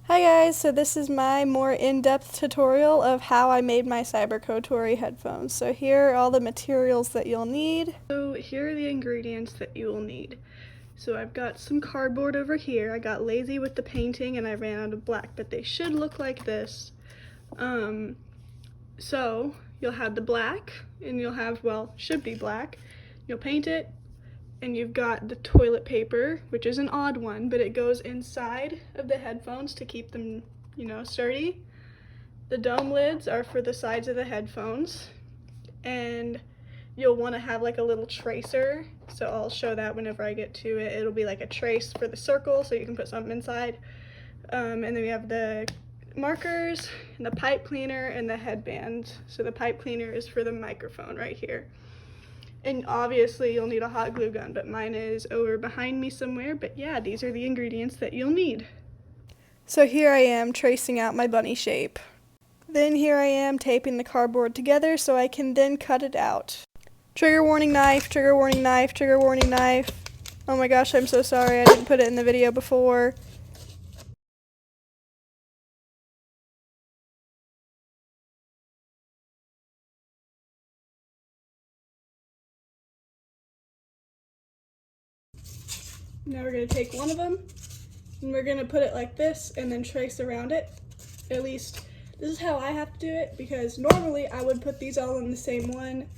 Hi guys, so this is my more in-depth tutorial of how I made my Kotori headphones. So here are all the materials that you'll need. So here are the ingredients that you will need. So I've got some cardboard over here. I got lazy with the painting and I ran out of black, but they should look like this. So you'll have the black and you'll have, well, should be black. You'll paint it. And you've got the toilet paper, which is an odd one, but it goes inside of the headphones to keep them, sturdy. The dome lids are for the sides of the headphones. And you'll want to have like a little tracer. So I'll show that whenever I get to it. It'll be like a trace for the circle so you can put something inside. And then we have the markers, and the pipe cleaner, and the headband. So the pipe cleaner is for the microphone right here. And obviously you'll need a hot glue gun, but mine is over behind me somewhere. But yeah, these are the ingredients that you'll need. So here I am tracing out my bunny shape. Then here I am taping the cardboard together so I can then cut it out. Trigger warning knife, trigger warning knife, trigger warning knife. Oh my gosh, I'm so sorry I didn't put it in the video before. Now we're going to take one of them, and we're going to put it like this, and then trace around it. At least, this is how I have to do it, because normally I would put these all in the same one,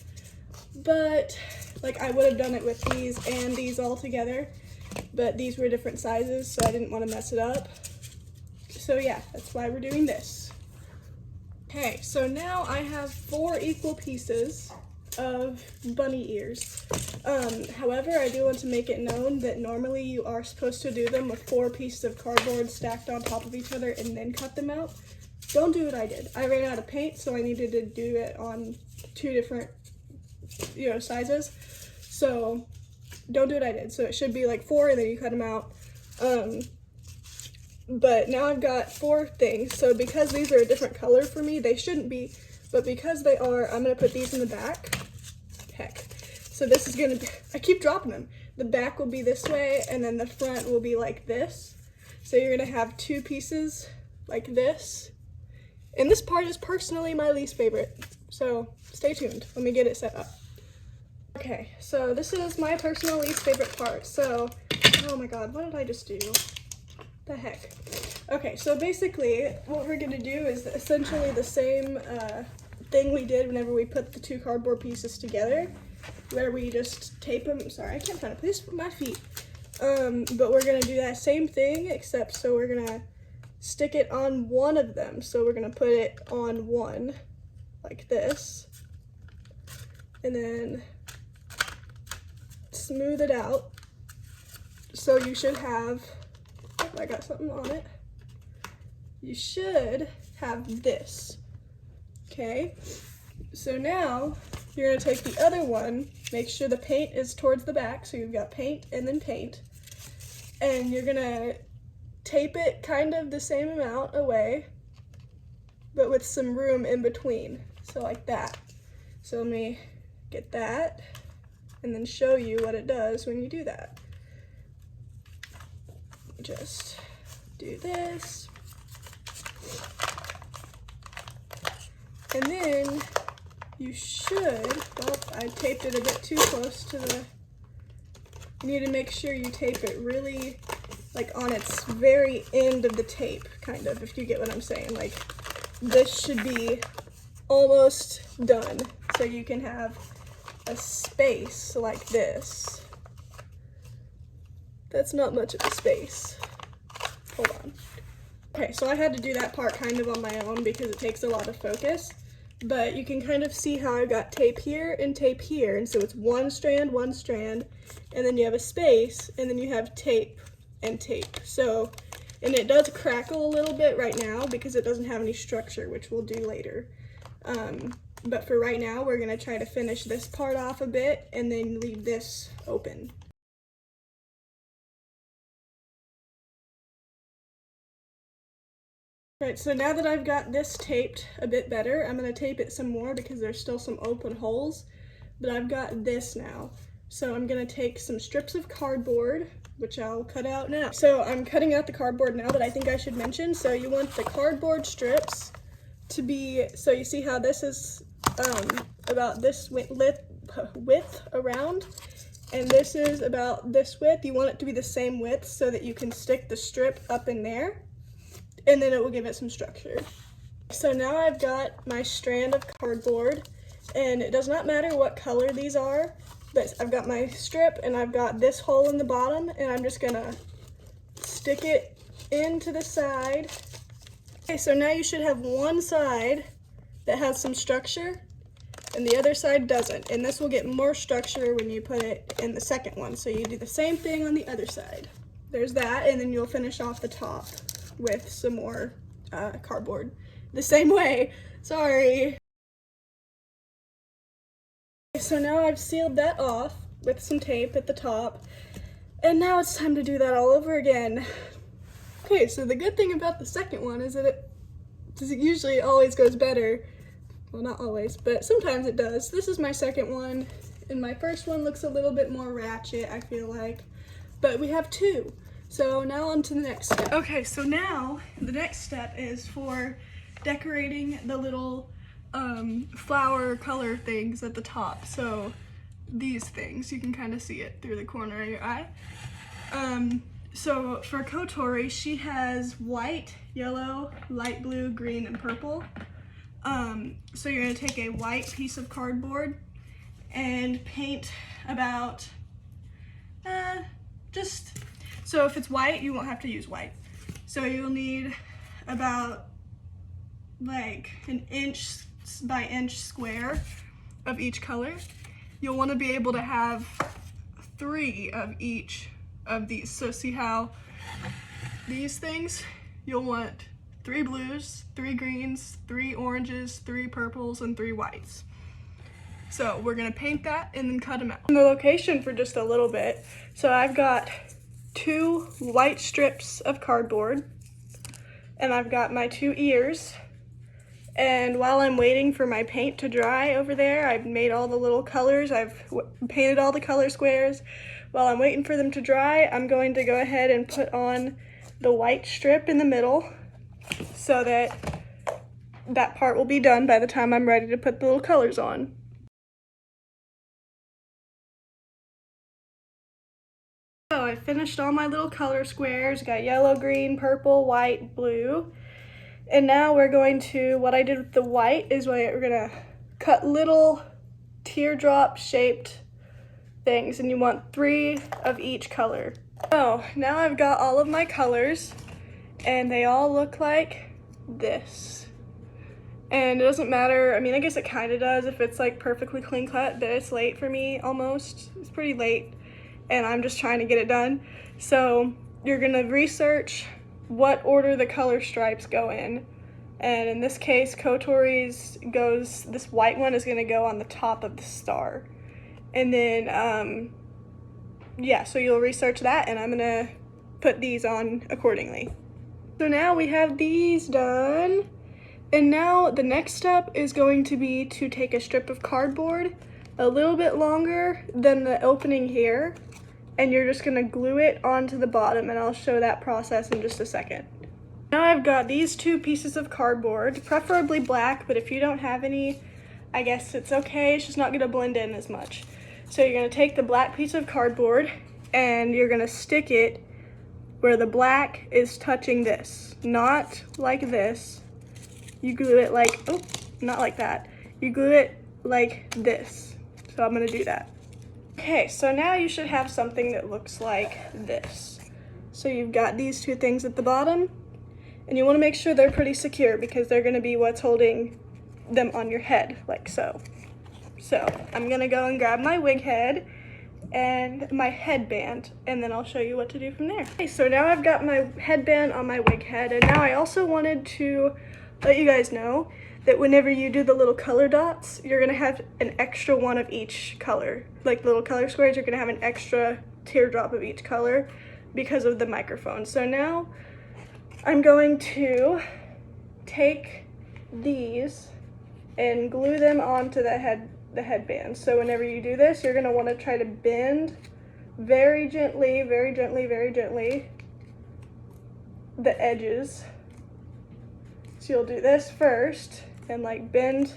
but, like, I would have done it with these and these all together, but these were different sizes, so I didn't want to mess it up. So yeah, that's why we're doing this. Okay, so now I have 4 equal pieces of bunny ears. However, I do want to make it known that normally you are supposed to do them with 4 pieces of cardboard stacked on top of each other and then cut them out. Don't do what I did. I ran out of paint, so I needed to do it on 2 different, sizes. So don't do what I did. So it should be like 4 and then you cut them out. But now I've got 4 things. So because these are a different color for me, they shouldn't be, but because they are, I'm gonna put these in the back. Heck. So this is gonna be, I keep dropping them. The back will be this way, and then the front will be like this. So you're gonna have 2 pieces like this. And this part is personally my least favorite. So stay tuned, let me get it set up. Okay, so this is my personal least favorite part. So, oh my god, what did I just do? The heck? Okay, so basically what we're gonna do is essentially the same thing we did whenever we put the 2 cardboard pieces together, where we just tape them. Sorry, I can't find a place to put my feet. But we're gonna do that same thing, except so we're gonna stick it on one of them. So we're gonna put it on one, like this, and then smooth it out. So you should have, oh, I got something on it. You should have this. Okay, so now you're gonna take the other one, make sure the paint is towards the back, so you've got paint and then paint, and you're gonna tape it kind of the same amount away, but with some room in between, so like that. So let me get that, and then show you what it does when you do that. Just do this. And then you should, well, I taped it a bit too close to the, you need to make sure you tape it really, like on its very end of the tape, kind of, if you get what I'm saying. Like, this should be almost done, so you can have a space like this. That's not much of a space. Hold on. Okay, so I had to do that part kind of on my own because it takes a lot of focus, but you can kind of see how I got tape here, and so it's one strand, and then you have a space, and then you have tape and tape. So, and it does crackle a little bit right now because it doesn't have any structure, which we'll do later. But for right now, we're gonna try to finish this part off a bit and then leave this open. Right, so now that I've got this taped a bit better, I'm going to tape it some more because there's still some open holes, but I've got this now. So I'm going to take some strips of cardboard which I'll cut out now. So I'm cutting out the cardboard now, but I think I should mention, so you want the cardboard strips to be, so you see how this is about this width around, and this is about this width. You want it to be the same width so that you can stick the strip up in there, and then it will give it some structure. So now I've got my strand of cardboard, and it does not matter what color these are, but I've got my strip and I've got this hole in the bottom, and I'm just gonna stick it into the side. Okay, so now you should have one side that has some structure and the other side doesn't, and this will get more structure when you put it in the second one. So you do the same thing on the other side. There's that, and then you'll finish off the top with some more cardboard the same way. Sorry. So now I've sealed that off with some tape at the top, and now it's time to do that all over again. Okay, so the good thing about the second one is that it usually always goes better. Well, not always, but sometimes it does. This is my second one, and my first one looks a little bit more ratchet, I feel like. But we have two. So now on to the next step. Okay, so now the next step is for decorating the little flower color things at the top. So these things, you can kind of see it through the corner of your eye. So for Kotori, she has white, yellow, light blue, green, and purple. So you're gonna take a white piece of cardboard and paint about, so if it's white, you won't have to use white. So you'll need about like an inch by inch square of each color. You'll want to be able to have 3 of each of these. So see how these things, you'll want 3 blues, 3 greens, 3 oranges, 3 purples, and 3 whites. So we're gonna paint that and then cut them out. In the location for just a little bit. So I've got 2 white strips of cardboard, and I've got my 2 ears. And while I'm waiting for my paint to dry over there, I've made all the little colors. I've painted all the color squares. While I'm waiting for them to dry, I'm going to go ahead and put on the white strip in the middle so that that part will be done by the time I'm ready to put the little colors on. So I finished all my little color squares. Got yellow, green, purple, white, blue. And now we're going to, what I did with the white is we're gonna cut little teardrop shaped things, and you want 3 of each color. So now I've got all of my colors, and they all look like this. And it doesn't matter, I mean, I guess it kind of does if it's like perfectly clean cut, but it's late for me almost. It's pretty late, and I'm just trying to get it done. So you're gonna research what order the color stripes go in. And in this case, Kotori's goes, this white one is gonna go on the top of the star. And then, yeah, so you'll research that, and I'm gonna put these on accordingly. So now we have these done. And now the next step is going to be to take a strip of cardboard a little bit longer than the opening here, and you're just gonna glue it onto the bottom, and I'll show that process in just a second. Now I've got these 2 pieces of cardboard, preferably black, but if you don't have any, I guess it's okay, it's just not gonna blend in as much. So you're gonna take the black piece of cardboard and you're gonna stick it where the black is touching this, not like this. You glue it like, oh, not like that. You glue it like this. So I'm gonna do that. Okay, so now you should have something that looks like this. So you've got these 2 things at the bottom, and you want to make sure they're pretty secure because they're going to be what's holding them on your head, like so. So I'm going to go and grab my wig head and my headband, and then I'll show you what to do from there. Okay, so now I've got my headband on my wig head, and now I also wanted to let you guys know that whenever you do the little color dots, you're gonna have an extra one of each color. Like little color squares, you're gonna have an extra teardrop of each color because of the microphone. So now I'm going to take these and glue them onto the headband. So whenever you do this, you're gonna wanna try to bend very gently, very gently, very gently the edges. So you'll do this first and like bend,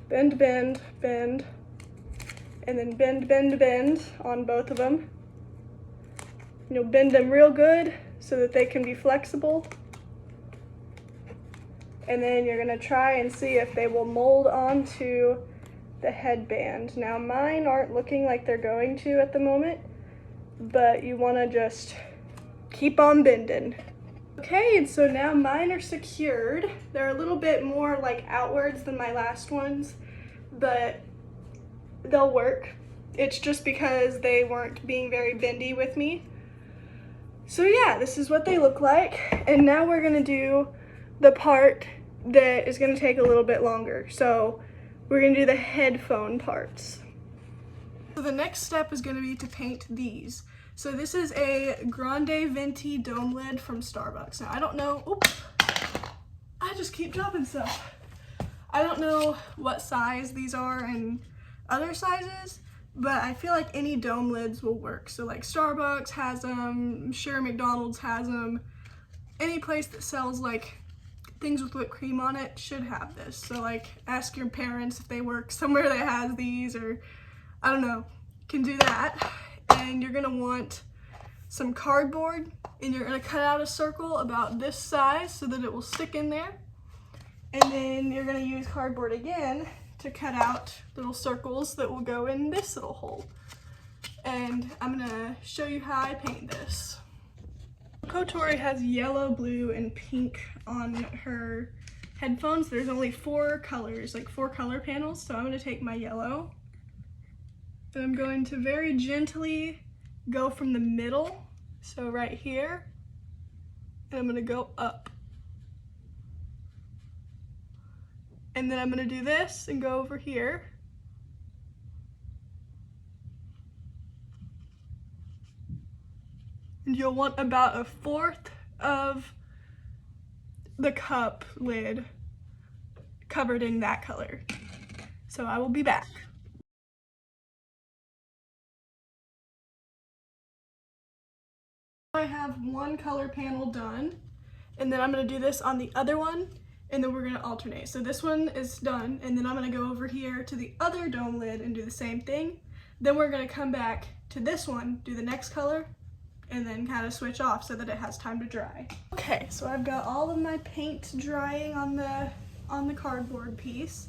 bend, bend, bend, and then bend, bend, bend on both of them. And you'll bend them real good so that they can be flexible. And then you're gonna try and see if they will mold onto the headband. Now mine aren't looking like they're going to at the moment, but you wanna just keep on bending. Okay, and so now mine are secured. They're a little bit more like outwards than my last ones, but they'll work. It's just because they weren't being very bendy with me. So yeah, this is what they look like. And now we're gonna do the part that is gonna take a little bit longer. So we're gonna do the headphone parts. So the next step is gonna be to paint these. So this is a Grande Venti dome lid from Starbucks. Now I don't know, oops, I just keep dropping stuff. I don't know what size these are in other sizes, but I feel like any dome lids will work. So like Starbucks has them, I'm sure McDonald's has them. Any place that sells like things with whipped cream on it should have this. So like ask your parents if they work somewhere that has these, or I don't know, you can do that. And you're gonna want some cardboard, and you're gonna cut out a circle about this size so that it will stick in there. And then you're gonna use cardboard again to cut out little circles that will go in this little hole. And I'm gonna show you how I paint this. Kotori has yellow, blue, and pink on her headphones. There's only 4 colors, like 4 color panels. So I'm gonna take my yellow, and I'm going to very gently go from the middle, so right here, and I'm gonna go up. And then I'm gonna do this and go over here. And you'll want about 1/4 of the cup lid covered in that color. So I will be back. I have one color panel done, and then I'm gonna do this on the other one, and then we're gonna alternate. So this one is done, and then I'm gonna go over here to the other dome lid and do the same thing. Then we're gonna come back to this one, do the next color, and then kind of switch off so that it has time to dry. Okay, so I've got all of my paint drying on the cardboard piece,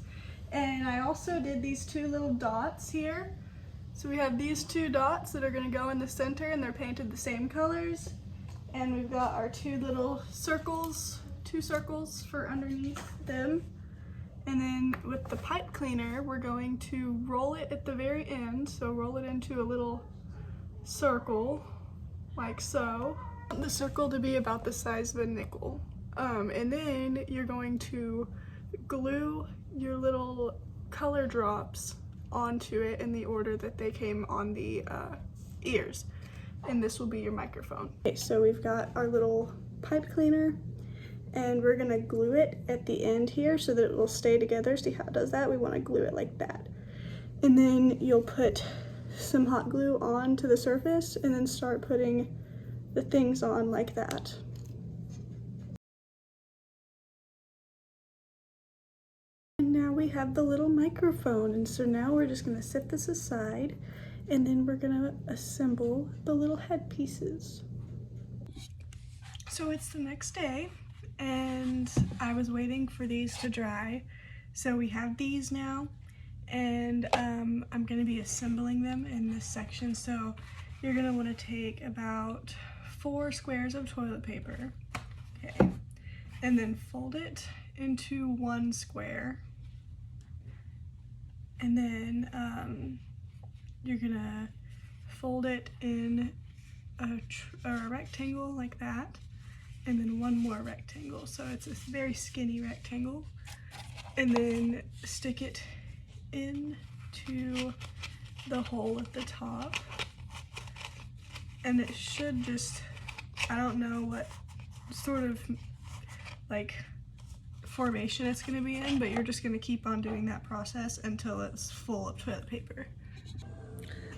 and I also did these 2 little dots here. So we have these 2 dots that are gonna go in the center, and they're painted the same colors. And we've got our 2 little circles, 2 circles for underneath them. And then with the pipe cleaner, we're going to roll it at the very end. So roll it into a little circle, like so. I want the circle to be about the size of a nickel. And then you're going to glue your little color drops onto it in the order that they came on the ears. And this will be your microphone. Okay, so we've got our little pipe cleaner, and we're gonna glue it at the end here so that it will stay together. See how it does that? We wanna glue it like that. And then you'll put some hot glue onto the surface and then start putting the things on like that. And now we have the little microphone, and so now we're just gonna set this aside, and then we're gonna assemble the little head pieces. So it's the next day, and I was waiting for these to dry. So we have these now, and I'm gonna be assembling them in this section. So you're gonna wanna take about 4 squares of toilet paper, okay, and then fold it into 1 square. And then you're gonna fold it in a rectangle like that, and then 1 more rectangle. So it's a very skinny rectangle. And then stick it into the hole at the top. And it should just, I don't know what sort of like formation it's going to be in, but you're just going to keep on doing that process until it's full of toilet paper.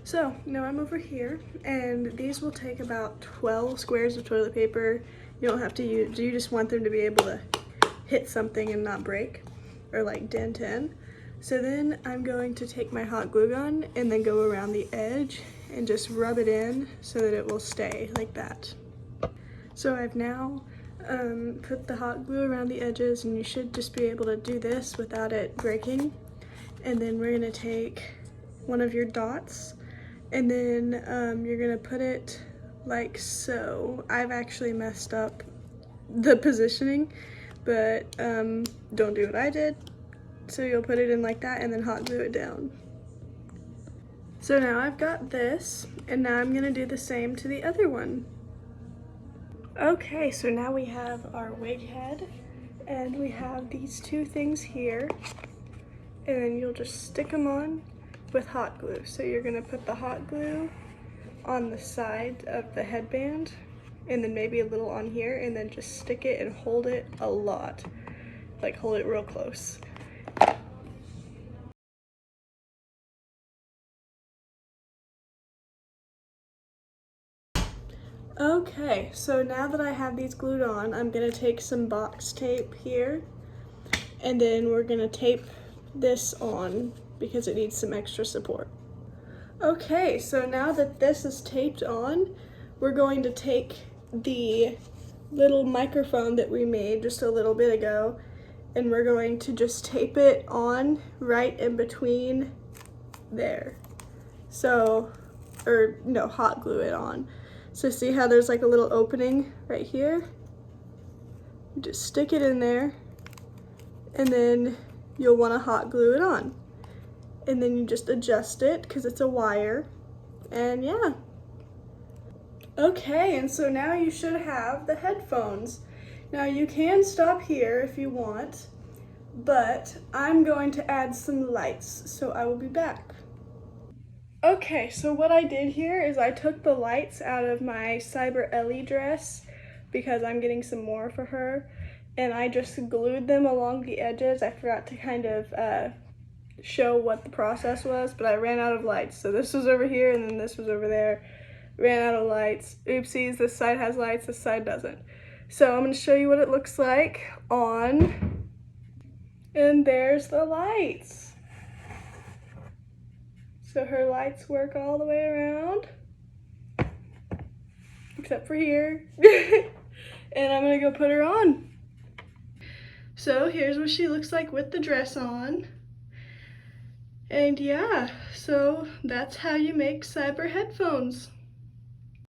So now I'm over here, and these will take about 12 squares of toilet paper. You don't have to use, you just want them to be able to hit something and not break or like dent in. So then I'm going to take my hot glue gun and then go around the edge and just rub it in so that it will stay like that. So I've now put the hot glue around the edges, and you should just be able to do this without it breaking. And then we're gonna take one of your dots, and then you're gonna put it like so. I've actually messed up the positioning, but don't do what I did. So you'll put it in like that and then hot glue it down. So now I've got this, and now I'm gonna do the same to the other one. Okay, so now we have our wig head, and we have these two things here, and then you'll just stick them on with hot glue. So you're gonna put the hot glue on the side of the headband, and then maybe a little on here, and then just stick it and hold it a lot. Like hold it real close. Okay, so now that I have these glued on, I'm gonna take some box tape here, and then we're gonna tape this on because it needs some extra support. Okay, so now that this is taped on, we're going to take the little microphone that we made just a little bit ago, and we're going to just tape it on right in between there. So, or no, hot glue it on. So see how there's like a little opening right here? Just stick it in there, and then you'll want to hot glue it on. And then you just adjust it because it's a wire, and yeah. Okay, and so now you should have the headphones. Now you can stop here if you want, but I'm going to add some lights, so I will be back. Okay, so what I did here is I took the lights out of my Cyber Ellie dress because I'm getting some more for her, and I just glued them along the edges. I forgot to kind of show what the process was, but I ran out of lights. So this was over here, and then this was over there. Ran out of lights. Oopsies, this side has lights, this side doesn't. So I'm gonna show you what it looks like on, and there's the lights. So her lights work all the way around, except for here. And I'm gonna go put her on. So here's what she looks like with the dress on. And yeah, so that's how you make cyber headphones.